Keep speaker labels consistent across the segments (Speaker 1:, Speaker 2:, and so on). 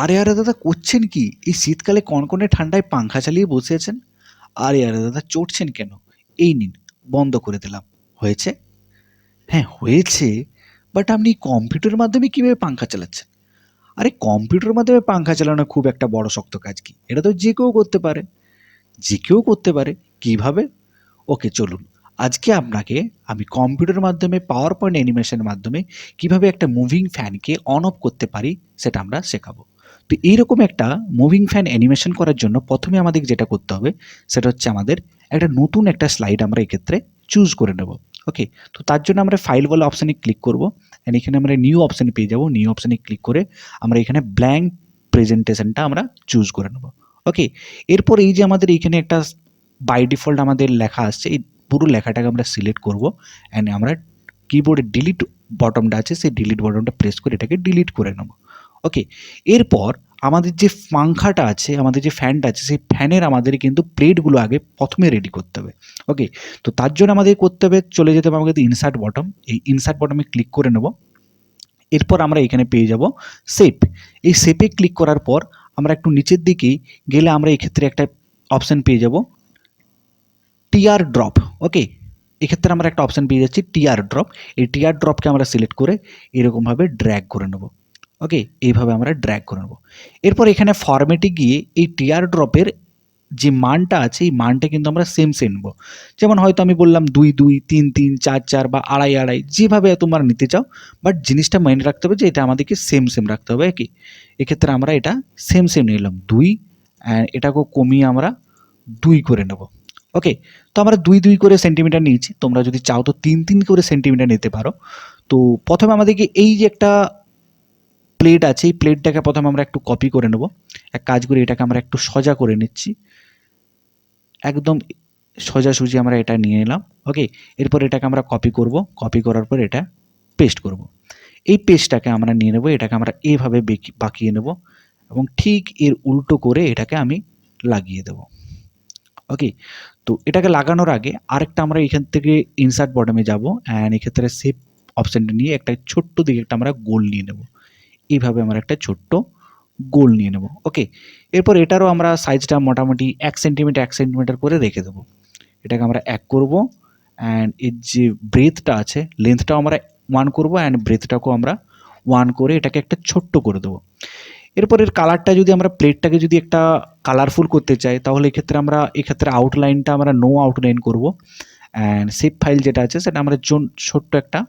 Speaker 1: আরে আরে দাদা করছেন কি? এই শীতকালে কনকনে ঠান্ডায় পাংখা চালিয়ে বসে আছেন? আরে আরে দাদা চড়ছেন কেন? এই নিন, বন্ধ করে দিলাম। হয়েছে? হ্যাঁ হয়েছে, বাট আপনি কম্পিউটারের মাধ্যমে কিভাবে পাংখা চালাচ্ছেন? আরে কম্পিউটারের মাধ্যমে পাংখা চালানো খুব একটা বড় শক্ত কাজ কি? এটা তো যে কেউ করতে পারে। যে কেউ করতে পারে। কিভাবে? ওকে চলুন। আজকে আপনাকে আমি কম্পিউটারের মাধ্যমে পাওয়ার পয়েন্ট অ্যানিমেশনের মাধ্যমে কিভাবে একটা মুভিং ফ্যানকে অন অফ করতে পারি সেটা আমরা শেখাবো। তো এইরকম একটা মুভিং ফ্যান অ্যানিমেশন করার জন্য প্রথমে আমাদের যেটা করতে হবে সেটা হচ্ছে আমাদের একটা নতুন একটা স্লাইড আমরা এক্ষেত্রে চুজ করে নেব। ওকে, তো তার জন্য আমরা ফাইল বলে অপশানে ক্লিক করব অ্যান্ড এখানে আমরা নিউ অপশানে পেয়ে যাব। নিউ অপশানে ক্লিক করে আমরা এখানে ব্ল্যাঙ্ক প্রেজেন্টেশনটা আমরা চুজ করে নেব। ওকে, এরপর এই যে আমাদের এইখানে একটা বাই ডিফল্ট আমাদের লেখা আসছে, এই পুরো লেখাটাকে আমরা সিলেক্ট করব অ্যান্ড আমরা কিবোর্ডে ডিলিট বটমটা আছে সেই ডিলিট বটমটা প্রেস করে এটাকে ডিলিট করে নেব। ওকে, এরপর আমাদের যে পাংখাটা আছে, আমাদের যে ফ্যানটা আছে, সেই ফ্যানের আমাদের কিন্তু প্লেটগুলো আগে প্রথমে রেডি করতে হবে। ওকে, তো তার জন্য আমাদের করতে হবে, চলে যেতে হবে আমাদের ইনসার্ট বটম, এই ইনসার্ট বটমে ক্লিক করে নেব। এরপর আমরা এখানে পেয়ে যাব শেপ। এই শেপে ক্লিক করার পর আমরা একটু নিচের দিকেই গেলে আমরা এক্ষেত্রে একটা অপশান পেয়ে যাব টিয়ার ড্রপ। ওকে, এক্ষেত্রে আমরা একটা অপশান পেয়ে যাচ্ছি টিয়ার ড্রপ। এই টিয়ার ড্রপকে আমরা সিলেক্ট করে এরকমভাবে ড্র্যাগ করে নেব। ওকে, এইভাবে আমরা ড্র্যাগ করে নেব। এরপর এখানে ফরম্যাটে গিয়ে এই টিয়ার ড্রপের যে মানটা আছে এই মানটা কিন্তু আমরা সেম নেব। যেমন হয়তো আমি বললাম 2 2, 3 3, 4 4 বা 2.5 2.5, যেভাবে তোমরা নিতে চাও, বাট জিনিসটা মনে রাখতে হবে যে এটা আমাদেরকে সেম রাখতে হবে। কি, এক্ষেত্রে আমরা এটা সেম নিলাম 2, এটাকেও কমিয়ে আমরা 2 করে নেব। ওকে, তো আমরা 2 করে সেন্টিমিটার নিয়েছি, তোমরা যদি চাও তো 3 করে সেন্টিমিটার নিতে পারো। তো প্রথমে আমাদেরকে এই যে একটা প্লেট আছে, এই প্লেটটাকে প্রথমে আমরা একটু কপি করে নেব। এক কাজ করি, এটাকে আমরা একটু সোজা করে নিচ্ছি, একদম সোজাসুজি আমরা এটা নিয়ে নিলাম। ওকে, এরপর এটাকে আমরা কপি করব, কপি করার পর এটা পেস্ট করব। এই পেস্টটাকে আমরা নিয়ে নেব, এটাকে আমরা এইভাবে বাঁকিয়ে নেব এবং ঠিক এর উল্টো করে এটাকে আমি লাগিয়ে দেব। ওকে, তো এটাকে লাগানোর আগে আরেকটা আমরা এখান থেকে ইনসার্ট বটমে যাব অ্যান্ড এক্ষেত্রে সেভ অপশানটা নিয়ে একটা ছোট্ট দিকে একটা আমরা গোল নিয়ে নেব। এইভাবে আমরা একটা ছোট্ট গোল নিয়ে নেব। ওকে, এরপর এটারও আমরা সাইজটা মোটামুটি 1 সেন্টিমিটার করে রেখে দেবো। এটাকে আমরা 1 করব অ্যান্ড এর যে ব্রেথটা আছে লেন্থটাও আমরা 1 করব অ্যান্ড ব্রেথটাকেও আমরা 1 করে এটাকে একটা ছোট্ট করে দেবো। এরপর এর কালারটা যদি আমরা প্লেটটাকে যদি একটা কালারফুল করতে চাই তাহলে এক্ষেত্রে আউটলাইনটা আমরা নো আউটলাইন করব অ্যান্ড শেপ ফাইল যেটা আছে সেটা আমরা ছোট্ট একটা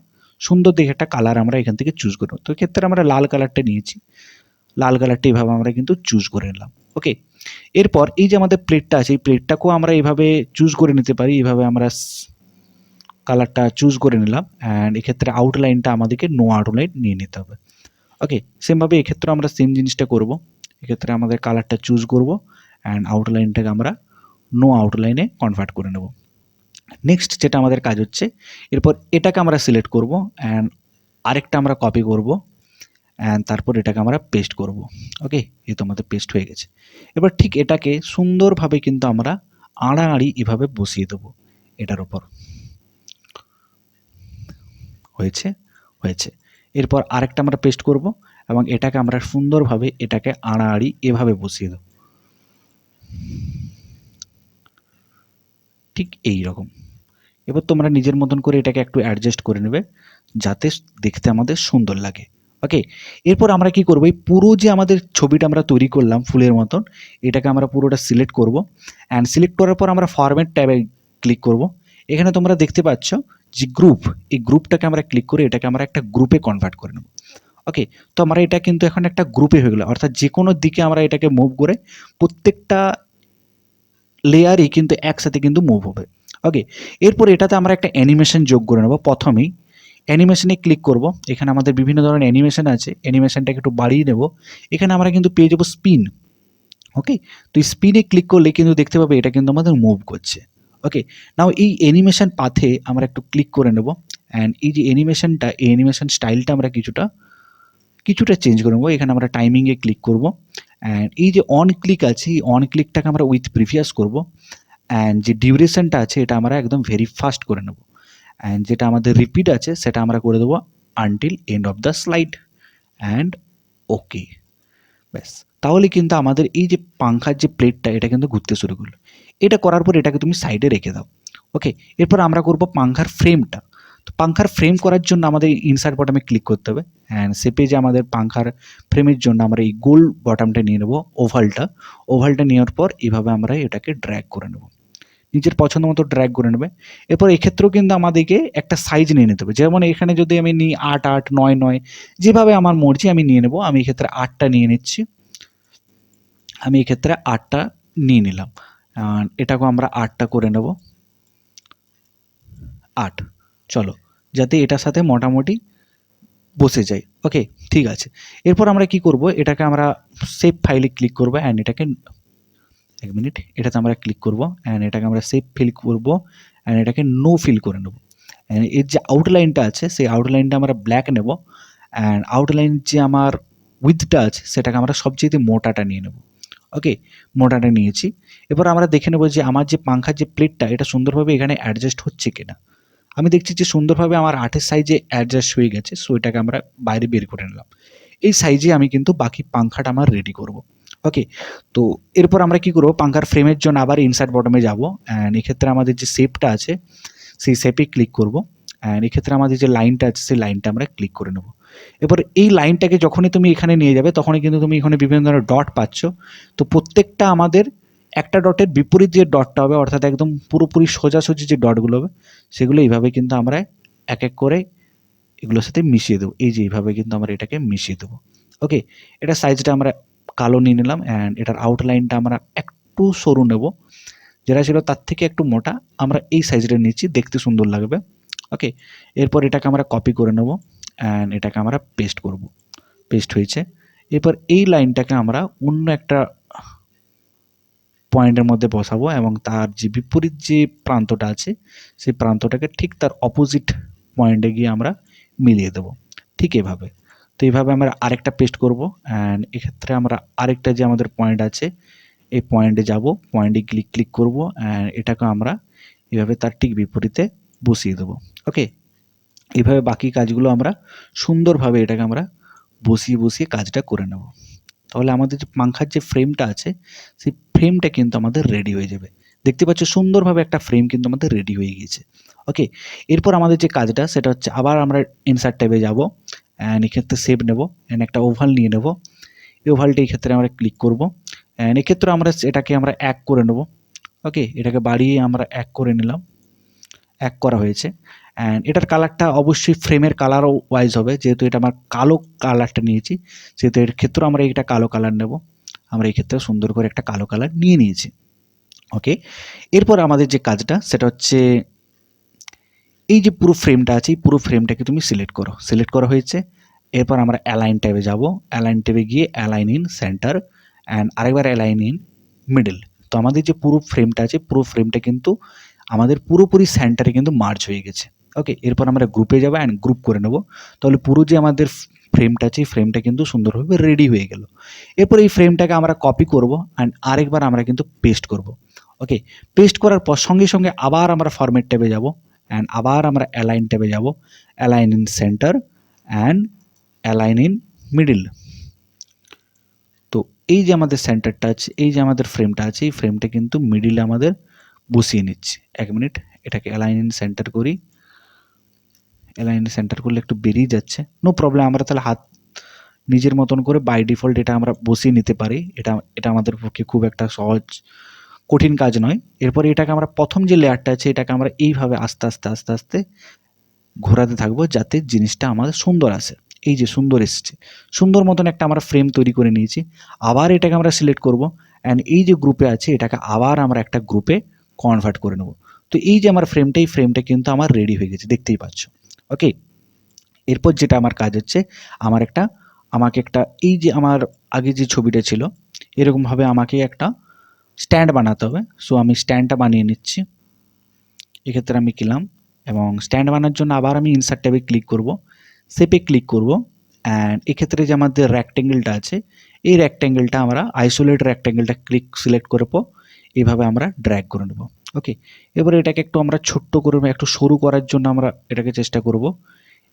Speaker 1: সুন্দর দেখে একটা কালার আমরা এখান থেকে চুজ করব। তো এক্ষেত্রে আমরা লাল কালারটা নিয়েছি, লাল কালারটা এইভাবে আমরা কিন্তু চুজ করে নিলাম। ওকে, এরপর এই যে আমাদের প্লেটটা আছে এই প্লেটটাকেও আমরা এইভাবে চুজ করে নিতে পারি, এইভাবে আমরা কালারটা চুজ করে নিলাম অ্যান্ড এক্ষেত্রে আউটলাইনটা আমাদেরকে নো আউটলাইন নিয়ে নিতে হবে। ওকে, সেমভাবে এক্ষেত্রে আমরা সেম জিনিসটা করব। এক্ষেত্রে আমাদের কালারটা চুজ করব অ্যান্ড আউটলাইনটাকে আমরা নো আউটলাইনে কনভার্ট করে নেব। নেক্সট যেটা আমাদের কাজ হচ্ছে, এরপর এটাকে আমরা সিলেক্ট করব অ্যান্ড আরেকটা আমরা কপি করব অ্যান্ড তারপর এটাকে আমরা পেস্ট করব। ওকে, এই তো আমাদের পেস্ট হয়ে গেছে। এবার ঠিক এটাকে সুন্দরভাবে কিন্তু আমরা আড়াআড়ি এভাবে বসিয়ে দেবো এটার ওপর। হয়েছে? হয়েছে। এরপর আরেকটা আমরা পেস্ট করব এবং এটাকে আমরা সুন্দরভাবে এটাকে আড়াআড়ি এভাবে বসিয়ে দেব। ঠিক এই রকম। এবার তোমরা নিজের মতন করে এটাকে একটু অ্যাডজাস্ট করে নেবে যাতে দেখতে আমাদের সুন্দর লাগে। ওকে, এরপর আমরা কি করব, এই পুরো যে আমাদের ছবিটা আমরা তৈরি করলাম ফুলের মতন, এটাকে আমরা পুরোটা সিলেক্ট করব অ্যান্ড সিলেক্ট করার পর আমরা ফরম্যাট ট্যাবে ক্লিক করব। এখানে তোমরা দেখতে পাচ্ছ যে গ্রুপ, এই গ্রুপটাকে আমরা ক্লিক করে এটাকে আমরা একটা গ্রুপে কনভার্ট করে নেব। ওকে, তো আমরা এটা কিন্তু এখন একটা গ্রুপে হয়ে গেল, অর্থাৎ যে কোনো দিকে আমরা এটাকে মুভ করে প্রত্যেকটা লেয়ারই কিন্তু একসাথে কিন্তু মুভ হবে। ওকে, এরপর এটাতে আমরা একটা অ্যানিমেশন যোগ করে নেব। প্রথমেই অ্যানিমেশনে ক্লিক করব, এখানে আমাদের বিভিন্ন ধরনের অ্যানিমেশন আছে, অ্যানিমেশনটাকে একটু বাড়িয়ে নেব। এখানে আমরা কিন্তু পেয়ে যাবো স্পিন। ওকে, তো এই স্পিনে ক্লিক করলে কিন্তু দেখতে পাবে এটা কিন্তু আমাদের মুভ করছে। ওকে, নাও এই অ্যানিমেশন পাথে আমরা একটু ক্লিক করে নেব অ্যান্ড এই যে অ্যানিমেশনটা, এই অ্যানিমেশন স্টাইলটা আমরা কিছুটা চেঞ্জ করে নেবো। এখানে আমরা টাইমিংয়ে ক্লিক করব অ্যান্ড এই যে অন ক্লিক আছে এই অন ক্লিকটাকে আমরা উইথ প্রিভিয়াস করব অ্যান্ড যে ডিউরেশনটা আছে এটা আমরা একদম ভেরি ফাস্ট করে নেব অ্যান্ড যেটা আমাদের রিপিট আছে সেটা আমরা করে দেবো until end of the slide and okay. ব্যাস, তাহলে কিন্তু আমাদের এই যে পাংখার যে প্লেটটা এটা কিন্তু ঘুরতে শুরু করলো। এটা করার পর এটাকে তুমি সাইডে রেখে দাও। ওকে, এরপর আমরা করব পাংখার ফ্রেমটা। তো পাংখার ফ্রেম করার জন্য আমাদের ইনসার্ট বটমে ক্লিক করতে হবে, অ্যান্ড শেপে যে আমাদের পাংখার ফ্রেমের জন্য আমরা এই গোল বটমটা নিয়ে নেব, ওভালটা নেওয়ার পর এভাবে আমরা এটাকে ড্র্যাগ করে নেব, নিজের পছন্দ মতো ড্র্যাগ করে নেবে। এরপর এক্ষেত্রেও কিন্তু আমাদেরকে একটা সাইজ নিয়ে নিতে হবে, যেমন এখানে যদি আমি নিই 8, 8, 9, 9, যেভাবে আমার মর্জি আমি নিয়ে নেব। আমি এক্ষেত্রে 8টা নিয়ে নিচ্ছি, আমি এক্ষেত্রে 8টা নিয়ে নিলাম, এটাকেও আমরা 8টা করে নেব, 8। চলো, যাতে এটার সাথে মোটামুটি বসে যায়। ওকে, ঠিক আছে। এরপর আমরা কি করব, এটাকে আমরা সেভ ফাইলে ক্লিক করব, অ্যান্ড এটাকে 1 মিনিট, এটাতে আমরা ক্লিক করব, অ্যান্ড এটাকে আমরা সেভ ফিল করব, অ্যান্ড এটাকে নো ফিল করে নেব। অ্যান্ড এর যে আউটলাইনটা আছে সেই আউটলাইনটা আমরা ব্ল্যাক নেব, অ্যান্ড আউটলাইন যে আমার উইথটা আছে সেটাকে আমরা সবচেয়ে মোটাটা নিয়ে নেব। ওকে, মোটাটা নিয়েছি। এবার আমরা দেখে নেব যে আমার যে পাংখার যে প্লেটটা এটা সুন্দরভাবে এখানে অ্যাডজাস্ট হচ্ছে কিনা। আমি দেখছি যে সুন্দরভাবে আমার 8-এর সাইজে অ্যাডজাস্ট হয়ে গেছে, সো এটাকে আমরা বাইরে বের করে নিলাম। এই সাইজে আমি কিন্তু বাকি পাংখাটা আমার রেডি করব। ওকে, তো এরপর আমরা কি করব, পাংখার ফ্রেমের জন্য আবার ইনসার্ট বটমে যাব, অ্যান্ড এক্ষেত্রে আমাদের যে শেপটা আছে সেই শেপে ক্লিক করব, অ্যান্ড এক্ষেত্রে আমাদের যে লাইনটা আছে সেই লাইনটা আমরা ক্লিক করে নেব। এবার এই লাইনটাকে যখনই তুমি এখানে নিয়ে যাবে তখনই কিন্তু তুমি এখানে বিভিন্ন ধরনের ডট পাচ্ছ। তো প্রত্যেকটা আমাদের একটা ডটের বিপরীত যে ডটটা হবে, অর্থাৎ একদম পুরোপুরি সোজাসুজি যে ডটগুলো হবে সেগুলো এইভাবে কিন্তু আমরা এক এক করে এগুলোর সাথে মিশিয়ে দেবো। এই যে এইভাবে কিন্তু আমরা এটাকে মিশিয়ে দেবো। ওকে, এটা সাইজটা আমরা কালো নিয়ে নিলাম, অ্যান্ড এটার আউটলাইনটা আমরা একটু সরু নেব, যেটা ছিল তার থেকে একটু মোটা আমরা এই সাইজটা নিচ্ছি, দেখতে সুন্দর লাগবে। ওকে, এরপর এটাকে আমরা কপি করে নেব, অ্যান্ড এটাকে আমরা পেস্ট করব। পেস্ট হয়েছে। এরপর এই লাইনটাকে আমরা অন্য একটা পয়েন্টের মধ্যে বসাবো, এবং তার যে বিপরীত যে প্রান্তটা আছে সেই প্রান্তটাকে ঠিক তার অপোজিট পয়েন্টে গিয়ে আমরা মিলিয়ে দেবো, ঠিক এভাবে। তো এইভাবে আমরা আরেকটা পেস্ট করব, অ্যান্ড এক্ষেত্রে আমরা আরেকটা যে আমাদের পয়েন্ট আছে এই পয়েন্টে যাব, পয়েন্টে ক্লিক করব, অ্যান্ড এটাকে আমরা এভাবে তার ঠিক বিপরীতে বসিয়ে দেবো। ওকে, এইভাবে বাকি কাজগুলো আমরা সুন্দরভাবে এটাকে আমরা বসিয়ে কাজটা করে নেব। তাহলে আমাদের যে পাংখার যে ফ্রেমটা আছে সেই ফ্রেমটা কিন্তু আমাদের রেডি হয়ে যাবে। দেখতে পাচ্ছ সুন্দরভাবে একটা ফ্রেম কিন্তু আমাদের রেডি হয়ে গিয়েছে। ওকে, এরপর আমাদের যে কাজটা সেটা হচ্ছে আবার আমরা ইনসার্ট ট্যাবে যাব, অ্যান্ড এক্ষেত্রে সেভ নেব, অ্যান্ড একটা ওভাল নিয়ে নেব। এই ওভালটি এই ক্ষেত্রে আমরা ক্লিক করব, অ্যান্ড এক্ষেত্রে আমরা এটাকে আমরা এক করে নেব। ওকে, এটাকে বাড়িয়ে আমরা এক করে নিলাম, এক করা হয়েছে। অ্যান্ড এটার কালারটা অবশ্যই ফ্রেমের কালারও ওয়াইজ হবে, যেহেতু এটা আমার কালো কালারটা নিয়েছি সেহেতু এর ক্ষেত্রেও আমরা এটা কালো কালার নেব। আমরা এই ক্ষেত্রে সুন্দর করে একটা কালো কালার নিয়ে নিয়েছি। ওকে, এরপর আমাদের যে কাজটা সেটা হচ্ছে এই যে পুরো ফ্রেমটা আছে এই পুরো ফ্রেমটাকে তুমি সিলেক্ট করা হয়েছে। এরপর আমরা অ্যালাইন ট্যাবে যাব, অ্যালাইন ট্যাবে গিয়ে অ্যালাইন ইন সেন্টার, অ্যান্ড আরেকবার অ্যালাইন ইন মিডল। তো আমাদের যে পুরো ফ্রেমটা আছে পুরো ফ্রেমটা কিন্তু আমাদের পুরোপুরি সেন্টারে কিন্তু মার্জ হয়ে গেছে। ওকে, এরপর আমরা গ্রুপে যাবো অ্যান্ড গ্রুপ করে নেব। তাহলে পুরো যে আমাদের ফ্রেমটা আছে এই ফ্রেমটা কিন্তু সুন্দরভাবে রেডি হয়ে গেল। এরপর এই ফ্রেমটাকে আমরা কপি করব, অ্যান্ড আরেকবার আমরা কিন্তু পেস্ট করব। ওকে, পেস্ট করার পর সঙ্গে আবার আমরা ফরম্যাট ট্যাবে যাব, অ্যান্ড আবার আমরা অ্যালাইন ট্যাবে যাব, align in centre and align in middle. তো এই যে আমাদের সেন্টারটা আছে, এই যে আমাদের ফ্রেমটা আছে এই ফ্রেমটা কিন্তু মিডিলে আমাদের বসিয়ে নিচ্ছি। 1 মিনিট, এটাকে অ্যালাইন ইন সেন্টার করি। অ্যালাইন ইন সেন্টার করলে একটু বেরিয়ে যাচ্ছে, নো প্রবলেম। আমরা তাহলে হাত নিজের মতন করে বাই ডিফল্ট এটা আমরা বসিয়ে নিতে পারি। এটা আমাদের পক্ষে খুব একটা সহজ কঠিন কাজ নয়। এরপরে এটাকে আমরা প্রথম যে লেয়ারটা আছে এটাকে আমরা এইভাবে আস্তে ঘোরাতে থাকবো, যাতে জিনিসটা আমাদের সুন্দর আসে। এই যে সুন্দর এসছে, সুন্দর মতন একটা আমরা ফ্রেম তৈরি করে নিয়েছি। আবার এটাকে আমরা সিলেক্ট করব, অ্যান্ড এই যে গ্রুপে আছে এটাকে আবার আমরা একটা গ্রুপে কনভার্ট করে নেব। তো এই যে আমার ফ্রেমটা এই ফ্রেমটা কিন্তু আমার রেডি হয়ে গেছে, দেখতেই পাচ্ছ। ওকে, এরপর যেটা আমার কাজ হচ্ছে আমাকে একটা এই যে আমার আগে যে ছবিটা ছিল এরকমভাবে আমাকে একটা স্ট্যান্ড বানাতে হবে। সো আমি স্ট্যান্ডটা বানিয়ে নিচ্ছি। এক্ষেত্রে আমি কিলাম, এবং স্ট্যান্ড বানানোর জন্য আবার আমি ইনসার্ট ট্যাবে ক্লিক করব, শেপে ক্লিক করব, অ্যান্ড এক্ষেত্রে যে আমাদের রেক্ট্যাঙ্গেলটা আছে এই রেক্ট্যাঙ্গেলটা আমরা আইসোলেট রেক্ট্যাঙ্গেলটা সিলেক্ট করব, এইভাবে আমরা ড্র্যাগ করে নেব। ওকে, এবারে এটাকে একটু আমরা ছোট্ট করে একটু সরু করার জন্য আমরা এটাকে চেষ্টা করব,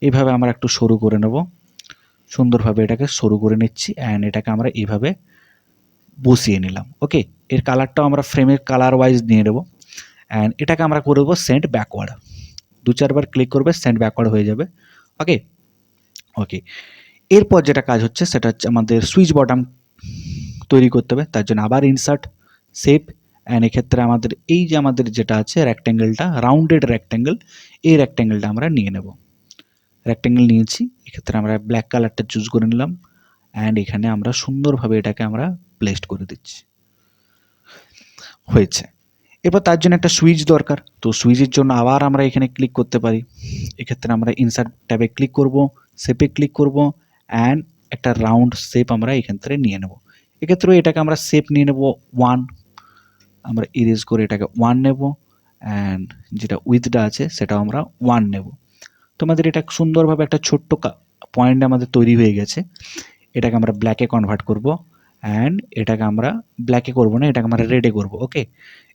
Speaker 1: এইভাবে আমরা একটু সরু করে নেব। সুন্দরভাবে এটাকে সরু করে নিচ্ছি অ্যান্ড এটাকে আমরা এইভাবে বসিয়ে নিলাম। ওকে, এর কালারটাও আমরা ফ্রেমের কালার ওয়াইজ নিয়ে নেব অ্যান্ড এটাকে আমরা করে দেবো সেন্ড ব্যাকওয়ার্ড। 2-4 বার ক্লিক করবে, সেন্ড ব্যাকওয়ার্ড হয়ে যাবে। ওকে ওকে, এরপর যেটা কাজ হচ্ছে সেটা হচ্ছে আমাদের সুইচ বটম তৈরি করতে হবে। তার জন্য আবার ইনসার্ট, শেপ অ্যান্ড এক্ষেত্রে আমাদের এই যে আমাদের যেটা আছে রেক্ট্যাঙ্গেলটা, রাউন্ডেড রেক্ট্যাঙ্গেল, এই রেক্ট্যাঙ্গেলটা আমরা নিয়ে নেব। রেক্ট্যাঙ্গেল নিয়েছি, এক্ষেত্রে আমরা ব্ল্যাক কালারটা চুজ করে নিলাম অ্যান্ড এখানে আমরা সুন্দরভাবে এটাকে আমরা প্লেসড করে দিচ্ছি। হয়েছে। এরপর তার জন্য একটা সুইচ দরকার, তো সুইচের জন্য আবার আমরা এখানে ক্লিক করতে পারি। এক্ষেত্রে আমরা ইনসার্ট ট্যাবে ক্লিক করব, শেপে ক্লিক করব অ্যান্ড একটা রাউন্ড শেপ আমরা এখান থেকে নিয়ে নেব। এক্ষেত্রে এটাকে আমরা শেপ নিয়ে নেব 1, আমরা ইরেজ করে এটাকে 1 নেব অ্যান্ড যেটা উইথটা আছে সেটাও আমরা 1 নেব। তোমাদের এটা সুন্দরভাবে একটা ছোট্ট পয়েন্ট আমাদের তৈরি হয়ে গেছে। এটাকে আমরা ব্ল্যাকে কনভার্ট করব অ্যান্ড এটাকে আমরা ব্ল্যাকে করব না, এটাকে আমরা রেডে করব। ওকে,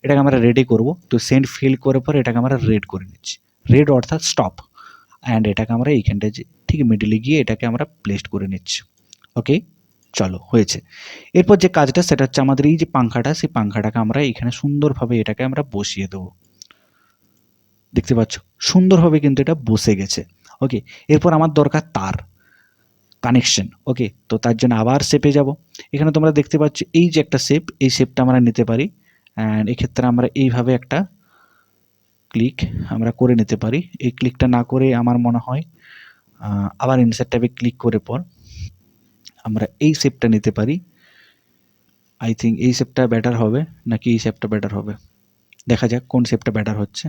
Speaker 1: এটাকে আমরা রেডে করব। তো সেন্ড ফিল করার পর এটাকে আমরা রেড করে নিচ্ছি, রেড অর্থাৎ স্টপ অ্যান্ড এটাকে আমরা এইখানটা যে ঠিক মিডলে গিয়ে এটাকে আমরা প্লেসড করে নিচ্ছি। ওকে, চলো হয়েছে। এরপর যে কাজটা সেটা হচ্ছে আমাদের এই যে পাংখাটা, সেই পাংখাটাকে আমরা এখানে সুন্দরভাবে এটাকে আমরা বসিয়ে দেবো। দেখতে পাচ্ছ সুন্দরভাবে কিন্তু এটা বসে গেছে। ওকে, এরপর আমার দরকার তার কানেকশন। ওকে, তো তার জন্য আবার শেপে যাব। এখানে তোমরা দেখতে পাচ্ছ এই যে একটা শেপ, এই শেপটা আমরা নিতে পারি অ্যান্ড এক্ষেত্রে আমরা এইভাবে একটা ক্লিক আমরা করে নিতে পারি। এই ক্লিকটা না করে আমার মনে হয় আবার ইনসার্ট ট্যাবে ক্লিক করে পর আমরা এই শেপটা নিতে পারি। আই থিঙ্ক এই শেপটা বেটার হবে নাকি এই শেপটা বেটার হবে, দেখা যাক কোন শেপটা বেটার হচ্ছে।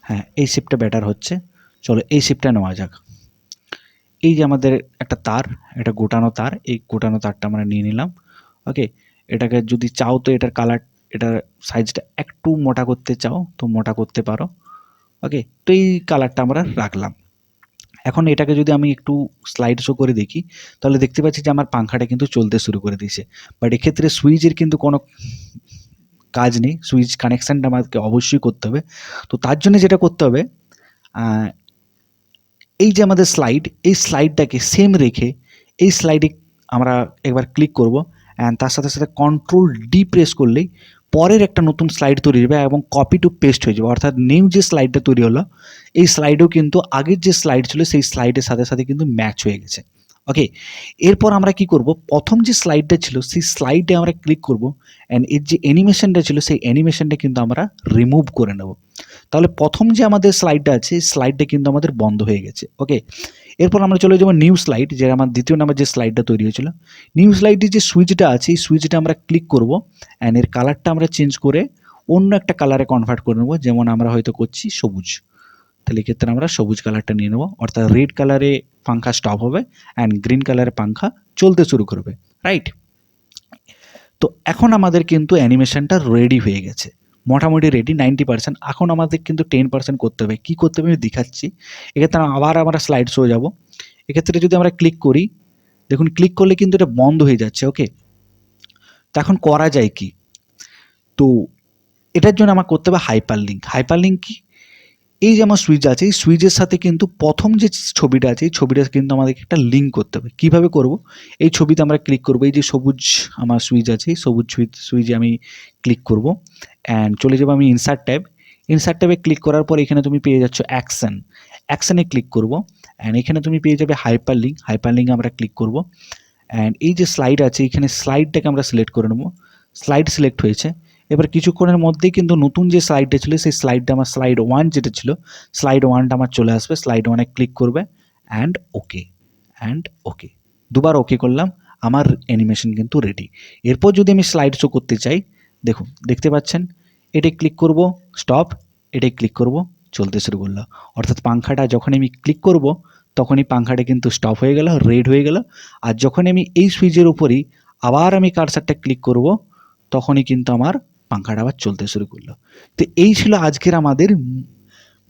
Speaker 1: হ্যাঁ, এই শেপটা বেটার হচ্ছে, চলো এই শেপটা নেওয়া যাক। এই যে আমাদের একটা তার, এটা গোটানো তার, এই গোটানো তারটা আমরা নিয়ে নিলাম। ওকে, এটাকে যদি চাও তো এটার কালার, এটার সাইজটা একটু মোটা করতে চাও তো মোটা করতে পারো। ওকে, তো এই কালারটা আমরা রাখলাম। এখন এটাকে যদি আমি একটু স্লাইড শো করে দেখি তাহলে দেখতে পাচ্ছি যে আমার পাংখাটা কিন্তু চলতে শুরু করে দিয়েছে। বাট এক্ষেত্রে সুইচের কিন্তু কোনো কাজ নেই, সুইচ কানেকশানটা আমাকে অবশ্যই করতে হবে। তো তার জন্য যেটা করতে হবে, এই যে আমাদের স্লাইড, এই স্লাইডটাকে সেম রেখে এই স্লাইডে আমরা একবার ক্লিক করব অ্যান্ড তার সাথে সাথে কন্ট্রোল ডি প্রেস করলেই পরের একটা নতুন স্লাইড তৈরি হবে এবং কপি টু পেস্ট হয়ে যাবে। অর্থাৎ নিউ যে স্লাইডটা তৈরি হলো এই স্লাইডেও কিন্তু আগের যে স্লাইড ছিল সেই স্লাইডের সাথে সাথে কিন্তু ম্যাচ হয়ে গেছে। ওকে, এরপর আমরা কি করব, প্রথম যে স্লাইডটা ছিল সেই স্লাইডে আমরা ক্লিক করব অ্যান্ড এর যে অ্যানিমেশনটা ছিল সেই অ্যানিমেশনটা কিন্তু আমরা রিমুভ করে নেব। তাহলে প্রথম যে আমাদের স্লাইডটা আছে এই স্লাইডটা কিন্তু আমাদের বন্ধ হয়ে গেছে। ওকে, এরপর আমরা চলে যাবো নিউ স্লাইড, যে আমার দ্বিতীয় নাম্বার যে স্লাইডটা তৈরি হয়েছিল। নিউ স্লাইডে যে সুইচটা আছে এই সুইচটা আমরা ক্লিক করব অ্যান্ড এর কালারটা আমরা চেঞ্জ করে অন্য একটা কালারে কনভার্ট করে নেবো, যেমন আমরা হয়তো করছি সবুজ। তাহলে এক্ষেত্রে আমরা সবুজ কালারটা নিয়ে নেবো, অর্থাৎ রেড কালারে পাংখা স্টপ হবে অ্যান্ড গ্রিন কালারে পাংখা চলতে শুরু করবে। রাইট, তো এখন আমাদের কিন্তু অ্যানিমেশনটা রেডি হয়ে গেছে, মোটামুটি রেডি 90%। এখন আমাদের কিন্তু 10% করতে হবে। কী করতে হবে আমি দেখাচ্ছি। এক্ষেত্রে আবার আমরা স্লাইড শো যাব। এক্ষেত্রে যদি আমরা ক্লিক করি, দেখুন ক্লিক করলে কিন্তু এটা বন্ধ হয়ে যাচ্ছে। ওকে, তো এখন করা যায় কি, তো এটার জন্য আমার করতে হবে হাইপার লিঙ্ক। হাইপার লিঙ্ক কি, এই যে আমার সুইচ আছে এই সুইচের সাথে কিন্তু প্রথম যে ছবিটা আছে এই ছবিটা কিন্তু আমাদেরকে একটা লিঙ্ক করতে হবে। কীভাবে করব, এই ছবিতে আমরা ক্লিক করব, এই যে সবুজ আমার সুইচ আছে এই সবুজ সুইচে আমি ক্লিক করব অ্যান্ড চলে যাবো আমি ইনসার্ট ট্যাব। ইনসার্ট ট্যাবে ক্লিক করার পর এখানে তুমি পেয়ে যাচ্ছ অ্যাকশন, অ্যাকশানে ক্লিক করব অ্যান্ড এখানে তুমি পেয়ে যাবে হাইপার লিঙ্ক। হাইপার লিঙ্ক আমরা ক্লিক করব অ্যান্ড এই যে স্লাইড আছে এখানে স্লাইডটাকে আমরা সিলেক্ট করে নেব। স্লাইড সিলেক্ট হয়েছে, এবার কিছুক্ষণের মধ্যেই কিন্তু নতুন যে স্লাইডটা ছিল সেই স্লাইডটা আমার স্লাইড 1 যেটা ছিল স্লাইড 1টা আমার চলে আসবে। স্লাইড 1-এ ক্লিক করবে অ্যান্ড ওকে, দুবার ওকে করলাম, আমার অ্যানিমেশন কিন্তু রেডি। এরপর যদি আমি স্লাইড শো করতে চাই, দেখুন দেখতে পাচ্ছেন, এটাই ক্লিক করব স্টপ, এটাই ক্লিক করব চলতে শুরু করলো। অর্থাৎ পাংখাটা যখন আমি ক্লিক করব তখনই পাংখাটা কিন্তু স্টপ হয়ে গেল, রেড হয়ে গেল। আর যখন আমি এই সুইচের উপরই আবার আমি কার্সারটা ক্লিক করব তখনই কিন্তু আমার পাংখাটা আবার চলতে শুরু করলো। তো এই ছিল আজকের আমাদের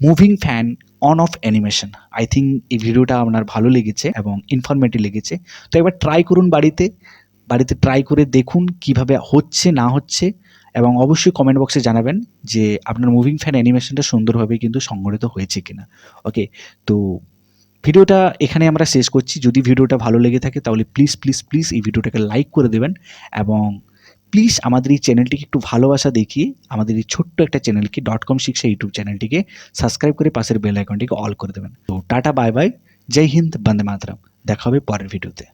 Speaker 1: moving fan on of animation. I think এই ভিডিওটা আপনার ভালো লেগেছে এবং ইনফরমেটিভ লেগেছে। তো একবার ট্রাই করুন বাড়িতে ট্রাই করে দেখুন কিভাবে হচ্ছে না হচ্ছে এবং অবশ্যই কমেন্ট বক্সে জানাবেন যে আপনার মুভিং ফ্যান অ্যানিমেশনটা সুন্দরভাবে কিন্তু সংগঠিত হয়েছে কিনা। ওকে, তো ভিডিওটা এখানে আমরা শেষ করছি। যদি ভিডিওটা ভালো লেগে থাকে তাহলে প্লিজ এই ভিডিওটাকে লাইক করে দেবেন এবং প্লিজ আমাদের এই চ্যানেলটিকে একটু ভালোবাসা দেখিয়ে আমাদের এই ছোট্ট একটা চ্যানেলকে .com শিক্ষা ইউটিউব চ্যানেলটিকে সাবস্ক্রাইব করে পাশের বেল আইকনটিকে অল করে দেবেন। তো টাটা, বাই বাই, জয় হিন্দ, বন্দে মাতরম। দেখা হবে পরের ভিডিওতে।